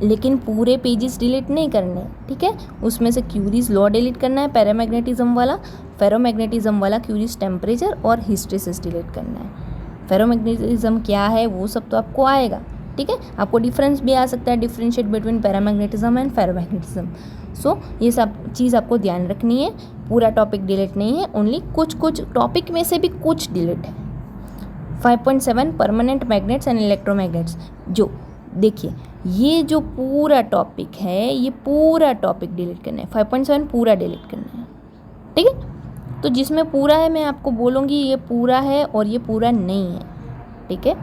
लेकिन पूरे पेजेस डिलीट नहीं करने, ठीक है। उसमें से क्यूरीज लॉ डिलीट करना है पैरामैग्नेटिज्म वाला, फेरोमैग्नेटिज्म वाला क्यूरीज टेम्परेचर और हिस्ट्रेसिस डिलीट करना है। फेरोमैग्नेटिज्म क्या है वो सब तो आपको आएगा, ठीक है। आपको डिफरेंस भी आ सकता है, differentiate between paramagnetism and ferromagnetism. So ये सब चीज़ आपको ध्यान रखनी है। पूरा टॉपिक डिलीट नहीं है, ओनली कुछ टॉपिक में से भी कुछ डिलीट है। 5.7 परमानेंट मैग्नेट्स एंड इलेक्ट्रोमैग्नेट्स, जो देखिए ये जो पूरा टॉपिक है ये पूरा टॉपिक डिलीट करना है, 5.7 पूरा डिलीट करना है, ठीक है। तो जिसमें पूरा है मैं आपको बोलूँगी ये पूरा है और ये पूरा नहीं है, ठीक है।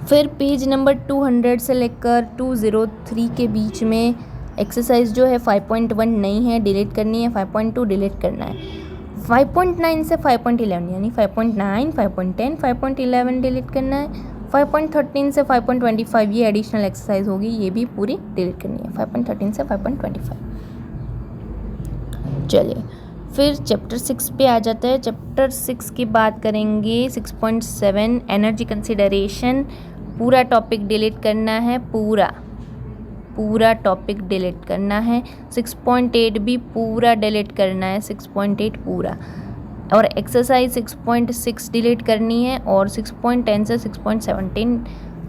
फिर पेज नंबर 200 से लेकर 203 के बीच में एक्सरसाइज जो है 5.1 नहीं है, डिलीट करनी है, 5.2 डिलीट करना है। 5.9 से 5.11 यानी 5.9, 5.10, 5.11 डिलीट करना है। 5.13 से 5.25 ये एडिशनल एक्सरसाइज होगी, ये भी पूरी डिलीट करनी है, 5.13 से 5.25। चलिए फिर चैप्टर 6 पे आ जाता है। चैप्टर 6 की बात करेंगे, 6.7 एनर्जी कंसिडरेशन। पूरा टॉपिक डिलीट करना है, पूरा टॉपिक डिलीट करना है। 6.8 भी पूरा डिलीट करना है, 6.8 पूरा। और एक्सरसाइज 6.6 डिलीट करनी है और 6.10 से 6.17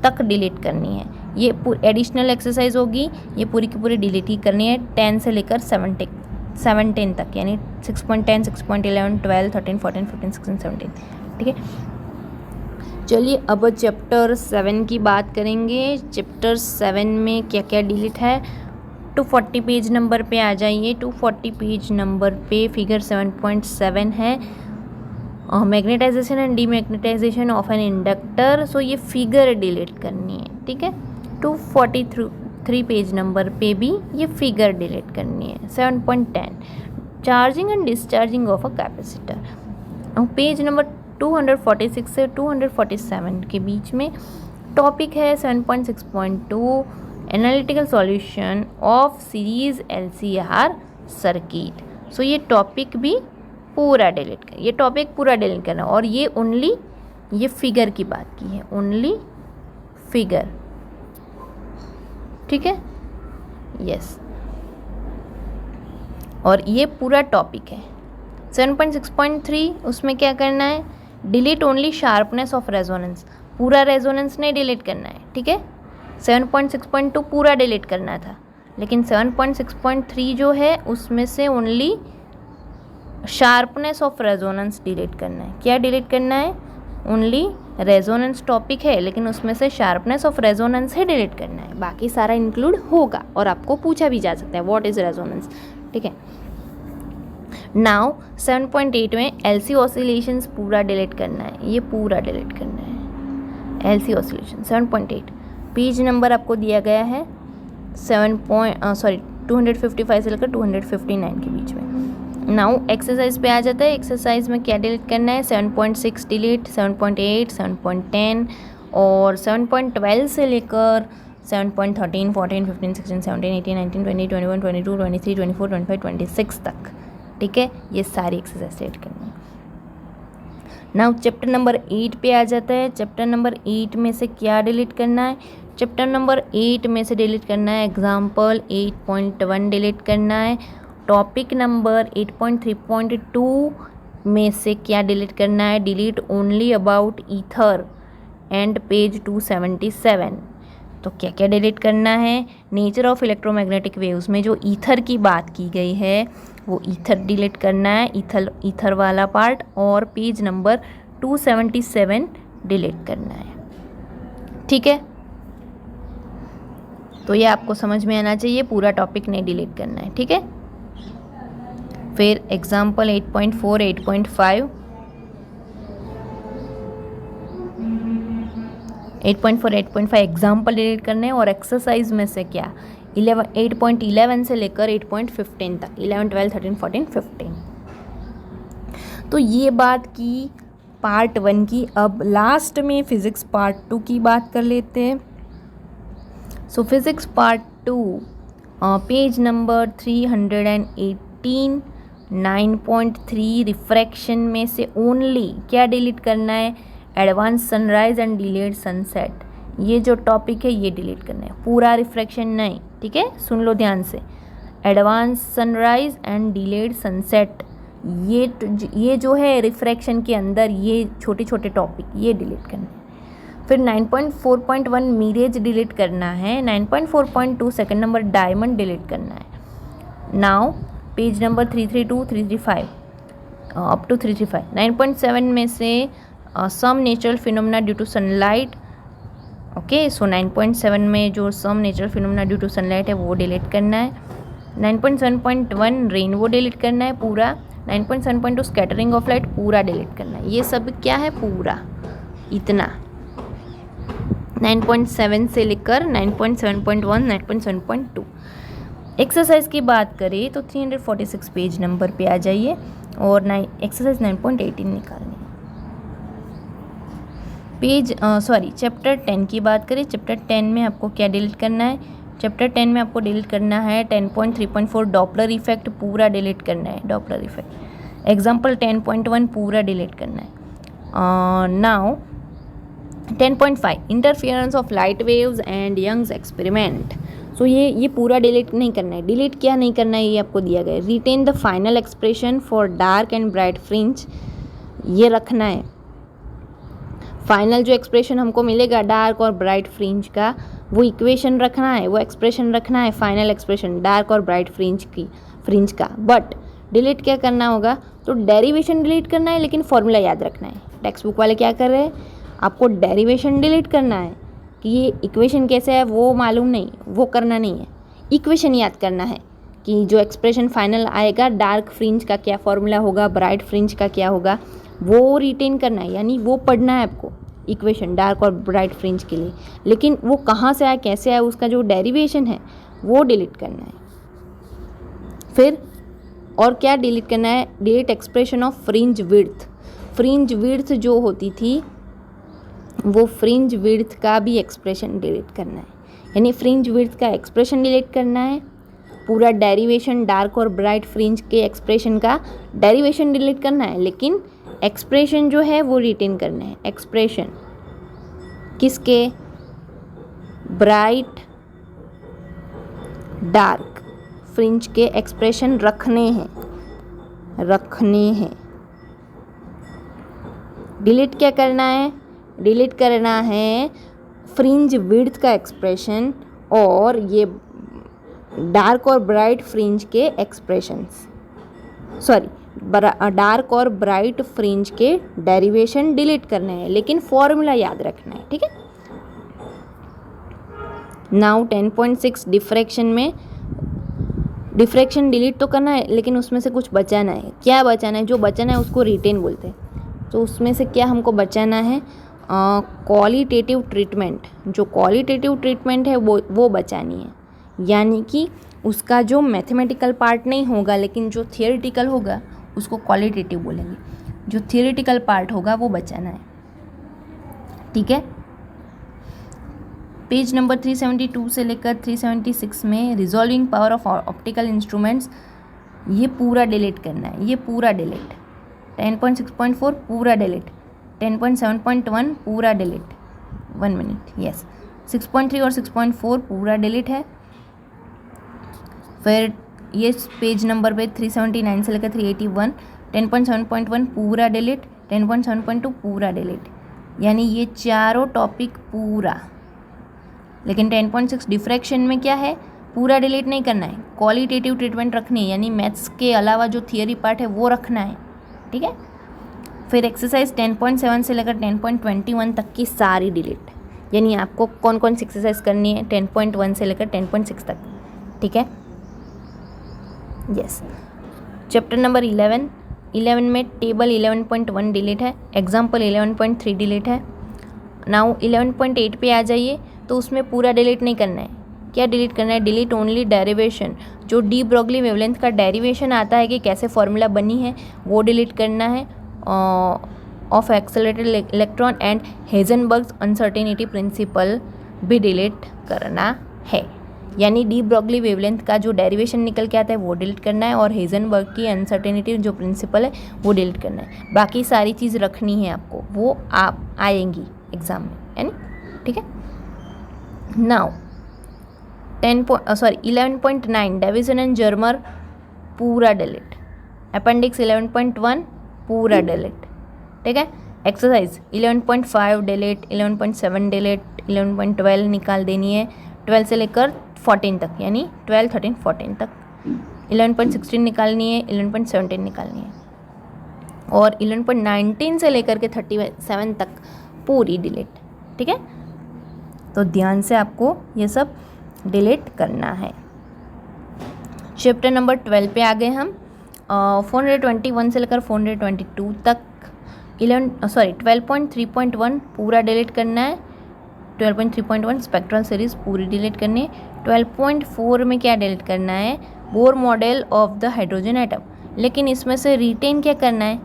तक डिलीट करनी है। ये एडिशनल एक्सरसाइज होगी, ये पूरी की पूरी डिलीट ही करनी है, 10 से लेकर 17 तक, यानी 6.10, 6.11, 12, 13, 14, 15, 16, 17, ठीक है। चलिए अब चैप्टर 7 की बात करेंगे। चैप्टर 7 में क्या क्या डिलीट है। 240 पेज नंबर पे आ जाइए। 240 पेज नंबर पे फिगर 7.7 है, magnetization and demagnetization of an inductor. So ये फिगर डिलीट करनी है, ठीक है। 243 पेज नंबर पे भी ये फिगर डिलीट करनी है। 7.10 charging and discharging of a capacitor. Page number 246 से 247 के बीच में टॉपिक है 7.6.2 analytical solution of series LCR circuit. So ये टॉपिक भी पूरा डिलीट कर, ये टॉपिक पूरा डिलीट करना, और ये ओनली ये फिगर की बात की है, ओनली फिगर, ठीक है, यस। और ये पूरा टॉपिक है। 7.6.3 उसमें क्या करना है, delete only sharpness of resonance. पूरा रेजोनेंस नहीं डिलीट करना है, ठीक है। 7.6.2 पूरा डिलीट करना था, लेकिन 7.6.3 जो है उसमें से only sharpness of resonance delete करना है। क्या डिलीट करना है, ओनली रेजोनेंस टॉपिक है लेकिन उसमें से sharpness of resonance he delete करना है, बाकी सारा इंक्लूड होगा और आपको पूछा भी जा सकता है व्हाट इज रेजोनेंस, ठीक है। नाउ 7.8 में LC ऑसिलेशंस पूरा डिलीट करना है, ये पूरा डिलीट करना है LC ऑसिलेशन। 7.8 पेज नंबर आपको दिया गया है 255 से लेकर 259 के बीच में। नाउ एक्सरसाइज पे आ जाता है। एक्सरसाइज में क्या डिलीट करना है, 7.6 डिलीट, 7.8, 7.10 और 7.12 से लेकर 7.13, 14, 15, 16, 17, 18, 19, 20, 21, 22, 23, 24, 25, 26 तक, ठीक है। ये सारी एक्सरसाइज डिलीट करनी है। नाउ चैप्टर नंबर 8 पे आ जाता है। चैप्टर नंबर 8 में से क्या डिलीट करना है, चैप्टर नंबर 8 में से डिलीट करना है एग्जाम्पल 8.1 डिलीट करना है। टॉपिक नंबर 8.3.2 में से क्या डिलीट करना है, delete only about ether and page 277। तो क्या क्या डिलीट करना है, नेचर ऑफ इलेक्ट्रोमैग्नेटिक वेव्स में जो ईथर की बात की गई है वो ईथर डिलीट करना है, ईथर वाला पार्ट, और पेज नंबर 277 डिलीट करना है, ठीक है। तो ये आपको समझ में आना चाहिए, पूरा टॉपिक नहीं डिलीट करना है, ठीक है। फिर एग्जाम्पल 8.4, 8.5 8.4 8.5 एग्जाम्पल डिलीट करने हैं, और एक्सरसाइज में से क्या 8.11 से लेकर 8.15 तक 11 12 13 14 15। तो ये बात की पार्ट 1 की। अब लास्ट में फिज़िक्स पार्ट 2 की बात कर लेते हैं। So physics part 2 page number 318 9.3 refraction में से ओनली क्या डिलीट करना है, advance sunrise and delayed sunset. ये जो टॉपिक है ये डिलीट करना है, पूरा रिफ्रैक्शन नहीं, ठीक है, सुन लो ध्यान से। Advance sunrise and delayed sunset, ये जो है रिफ्रैक्शन के अंदर ये छोटे छोटे टॉपिक ये डिलीट करना है। फिर 9.4.1 मिरेज डिलीट करना है। 9.4.2 सेकंड नंबर डायमंड डिलीट करना है। Now page number 332 335 up to 335। 9.7 में से some natural phenomena due to sunlight. Okay, so 9.7 में जो some natural phenomena due to sunlight है वो डिलीट करना है। 9.7.1 रेनबो डिलीट करना है पूरा। 9.7.2 स्कैटरिंग ऑफ लाइट पूरा डिलीट करना है। ये सब क्या है, पूरा इतना 9.7 से लेकर 9.7.1 9.7.2। एक्सरसाइज की बात करें तो 346 पेज नंबर पे आ जाइए और एक्सरसाइज 9.18 निकालनी है। चैप्टर 10 की बात करें। चैप्टर 10 में आपको क्या डिलीट करना है, चैप्टर 10 में आपको डिलीट करना है 10.3.4 डॉपलर इफेक्ट पूरा डिलीट करना है। डॉपलर इफेक्ट एग्जाम्पल 10.1 पूरा डिलीट करना है। Now 10.5 interference of light waves and Young's experiment. So ये पूरा डिलीट नहीं करना है। डिलीट क्या नहीं करना है ये आपको दिया गया है। Retain the final expression for dark and bright fringe, ये रखना है। फाइनल जो एक्सप्रेशन हमको मिलेगा डार्क और ब्राइट फ्रिंज का, वो इक्वेशन रखना है, वो एक्सप्रेशन रखना है, फाइनल एक्सप्रेशन डार्क और ब्राइट फ्रिंज का। बट डिलीट क्या करना होगा, तो डेरिवेशन डिलीट करना है, लेकिन फॉर्मूला याद रखना है। टेक्स्ट बुक वाले क्या कर रहे हैं, आपको डेरिवेशन डिलीट करना है कि ये इक्वेशन कैसे है वो मालूम नहीं, वो करना नहीं है। इक्वेशन याद करना है कि जो एक्सप्रेशन फाइनल आएगा डार्क फ्रिंज का क्या फॉर्मूला होगा, ब्राइट फ्रिंज का क्या होगा, वो रिटेन करना है, यानी वो पढ़ना है आपको इक्वेशन डार्क और ब्राइट फ्रिंज के लिए। लेकिन वो कहाँ से आया कैसे आया उसका जो डेरिवेशन है वो डिलीट करना है। फिर और क्या डिलीट करना है, delete expression of fringe width. Fringe width जो होती थी वो फ्रिंज विड्थ का भी एक्सप्रेशन डिलीट करना है, यानी फ्रिंज विड्थ का एक्सप्रेशन डिलीट करना है। पूरा डेरिवेशन डार्क और ब्राइट फ्रिंज के एक्सप्रेशन का डेरिवेशन डिलीट करना है, लेकिन एक्सप्रेशन जो है वो रिटेन करना है। एक्सप्रेशन किसके, ब्राइट डार्क फ्रिंज के एक्सप्रेशन रखने हैं। डिलीट क्या करना है, डिलीट करना है फ्रिंज विड्थ का एक्सप्रेशन और ये डार्क और ब्राइट फ्रिंज के एक्सप्रेशंस, डार्क और ब्राइट फ्रिंज के डेरिवेशन डिलीट करने हैं, लेकिन फॉर्मूला याद रखना है, ठीक है। नाउ 10.6 डिफ्रैक्शन में, डिफ्रैक्शन डिलीट तो करना है लेकिन उसमें से कुछ बचाना है। क्या बचाना है, जो बचाना है उसको रिटेन बोलते हैं। तो उसमें से क्या हमको बचाना है, क्वालिटेटिव ट्रीटमेंट। जो क्वालिटेटिव ट्रीटमेंट है वो बचानी है, यानी कि उसका जो मैथमेटिकल पार्ट नहीं होगा लेकिन जो थियोरेटिकल होगा उसको क्वालिटेटिव बोलेंगे। जो थियोरेटिकल पार्ट होगा वो बचाना है, ठीक है। पेज नंबर 372 से लेकर 376 में resolving power of optical instruments, ये पूरा डिलीट करना है, ये पूरा डिलीट। 10.6.4 पूरा डिलीट। 10.7.1 पूरा डिलीट। 1 minute, yes. 6.3 और 6.4 पूरा डिलीट है। फिर ये पेज नंबर पे 379 से लेकर 381। 10.7.1 पूरा डिलीट। 10.7.2 पूरा डिलीट, यानी ये चारों टॉपिक पूरा। लेकिन 10.6 डिफ्रैक्शन में क्या है, पूरा डिलीट नहीं करना है, क्वालिटेटिव ट्रीटमेंट रखनी है, यानी मैथ्स के अलावा जो थियरी पार्ट है वो रखना है, ठीक है। फिर एक्सरसाइज 10.7 से लेकर 10.21 तक की सारी डिलीट, यानी आपको कौन कौन सी एक्सरसाइज करनी है 10.1 से लेकर 10.6 तक, ठीक है, यस। चैप्टर नंबर 11 में टेबल 11.1 डिलीट है, एग्जाम्पल 11.3 डिलीट है, नाउ 11.8 पे आ जाइए, तो उसमें पूरा डिलीट नहीं करना है। क्या डिलीट करना है? डिलीट ओनली डेरिवेशन, जो डी ब्रोगली वेवलेंथ का डेरिवेशन आता है कि कैसे फॉर्मूला बनी है वो डिलीट करना है। Of accelerated electron and Heisenberg's uncertainty principle भी डिलीट करना है। यानी डी ब्रोगली वेवलेंथ का जो डेरिवेशन निकल के आता है वो डिलीट करना है, और हेजनबर्ग की अनसर्टेनिटी जो प्रिंसिपल है वो डिलीट करना है। बाकी सारी चीज़ रखनी है आपको, वो आप आएंगी एग्जाम में, है ना? ठीक है। नाउ 11.9 डिवीजन एंड जर्मर पूरा डिलीट। अपेंडिक्स 11.1 पूरा डिलीट। ठीक है। एक्सरसाइज 11.5 डिलीट, 11.7 डिलीट, 11.12 निकाल देनी है, 12 से लेकर 14 तक, यानी 12, 13, 14 तक। 11.16 निकालनी है, 11.17 निकालनी है, और 11.19 से लेकर के 37 तक पूरी डिलीट। ठीक है। तो ध्यान से आपको ये सब डिलीट करना है। चैप्टर नंबर 12 पे आ गए हम। 421 से लेकर 422 तक 12.3.1 पूरा डिलीट करना है। 12.3.1 स्पेक्ट्रल सीरीज पूरी डिलीट करनी है। 12.4 में क्या डिलीट करना है? Bohr model of the hydrogen atom. लेकिन इसमें से रिटेन क्या करना है?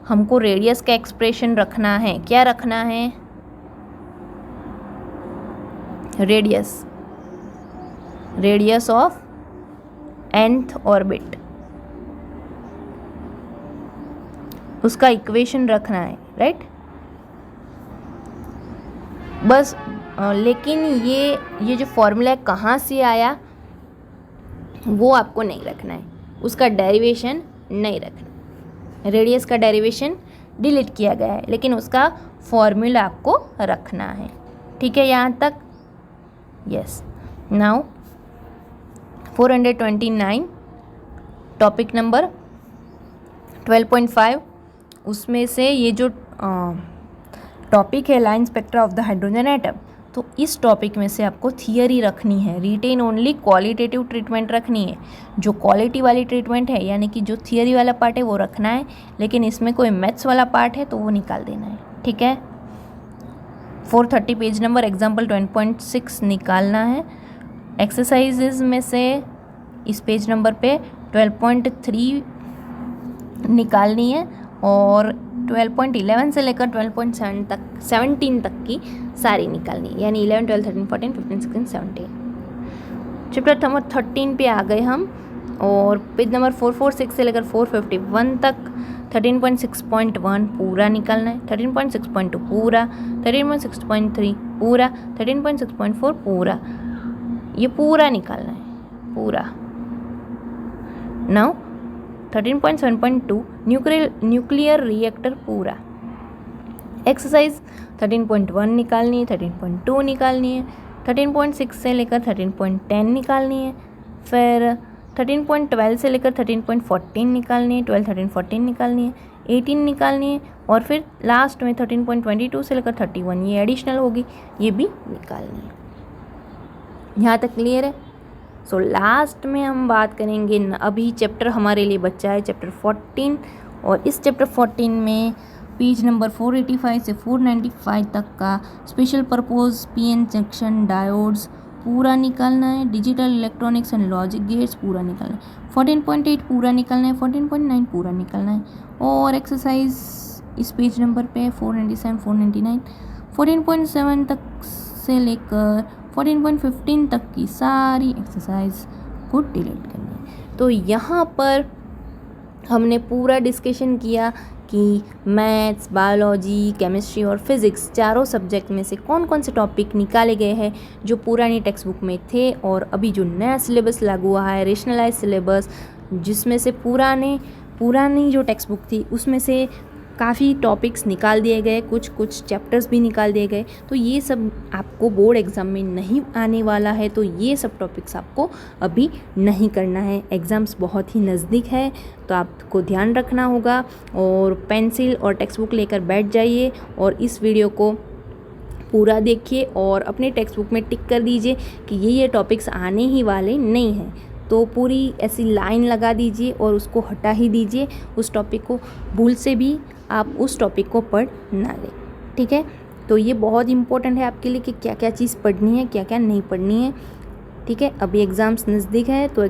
हमको रेडियस का एक्सप्रेशन रखना है। क्या रखना है? रेडियस ऑफ nth ऑर्बिट, उसका इक्वेशन रखना है, राइट? बस लेकिन ये जो फॉर्मूला कहाँ से आया वो आपको नहीं रखना है, उसका डेरिवेशन नहीं रखना। रेडियस का डेरिवेशन डिलीट किया गया है, लेकिन उसका फॉर्मूला आपको रखना है। ठीक है, यहाँ तक? यस। नाउ 429 टॉपिक नंबर 12.5, उसमें से ये जो टॉपिक है line spectra of the hydrogen atom, तो इस टॉपिक में से आपको थियरी रखनी है। रिटेन ओनली क्वालिटेटिव ट्रीटमेंट रखनी है। जो क्वालिटी वाली ट्रीटमेंट है, यानी कि जो थियरी वाला पार्ट है वो रखना है, लेकिन इसमें कोई मैथ्स वाला पार्ट है तो वो निकाल देना है। ठीक है। 430 पेज नंबर एग्जाम्पल 20.6 निकालना है। एक्सरसाइजेज में से इस पेज नंबर पे 12.3 निकालनी है, और 12.11 से लेकर 12.7 तक 17 तक की सारी निकालनी है, यानी 11, 12, 13, 14, 15, 16, 17। चैप्टर नंबर 13 पे आ गए हम, और पेज नंबर 446 से लेकर 451 तक 13.6.1 पूरा निकालना है, 13.6.2 पूरा, 13.6.3 पूरा, 13.6.4 पूरा, ये पूरा निकालना है, पूरा। नाउ 13.7.2 न्यूक्लियर रिएक्टर पूरा। एक्सरसाइज 13.1 निकालनी है, 13.2 निकालनी है, 13.6 से लेकर 13.10 निकालनी है, फिर 13.12 से लेकर 13.14 निकालनी है, 12, 13, 14 निकालनी है, 18 निकालनी है, और फिर लास्ट में 13.22 से लेकर 31, ये एडिशनल होगी, ये भी निकालनी है। यहाँ तक क्लियर है? सो लास्ट में हम बात करेंगे, अभी चैप्टर हमारे लिए बच्चा है चैप्टर 14, और इस चैप्टर 14 में पेज नंबर 485 से 495 तक का special purpose PN junction diodes पूरा निकालना है। Digital electronics and logic gates पूरा निकालना है। 14.8 पूरा निकालना है, 14.9 पूरा निकालना है, और एक्सरसाइज इस पेज नंबर पे 497, 499, 14.7 तक से लेकर 14.15 तक की सारी एक्सरसाइज को डिलीट करनी है। तो यहाँ पर हमने पूरा डिस्कशन किया कि मैथ्स, बायोलॉजी, केमिस्ट्री और फिज़िक्स चारों सब्जेक्ट में से कौन कौन से टॉपिक निकाले गए हैं जो पुरानी टेक्स्ट बुक में थे, और अभी जो नया सिलेबस लागू हुआ है रेशनलाइज सिलेबस, जिसमें से पुरानी जो टेक्स्ट बुक थी उसमें से काफ़ी टॉपिक्स निकाल दिए गए, कुछ चैप्टर्स भी निकाल दिए गए। तो ये सब आपको बोर्ड एग्ज़ाम में नहीं आने वाला है, तो ये सब टॉपिक्स आपको अभी नहीं करना है। एग्ज़ाम्स बहुत ही नज़दीक है, तो आपको ध्यान रखना होगा, और पेंसिल और टेक्स्ट बुक लेकर बैठ जाइए और इस वीडियो को पूरा देखिए और अपने टेक्स्ट बुक में टिक कर दीजिए कि ये टॉपिक्स आने ही वाले नहीं हैं। तो पूरी ऐसी लाइन लगा दीजिए और उसको हटा ही दीजिए, उस टॉपिक को भूल से भी आप उस टॉपिक को पढ़ ना लें। ठीक है, तो ये बहुत इम्पोर्टेंट है आपके लिए कि क्या क्या चीज़ पढ़नी है, क्या क्या नहीं पढ़नी है। ठीक है, अभी एग्ज़ाम्स नज़दीक है तो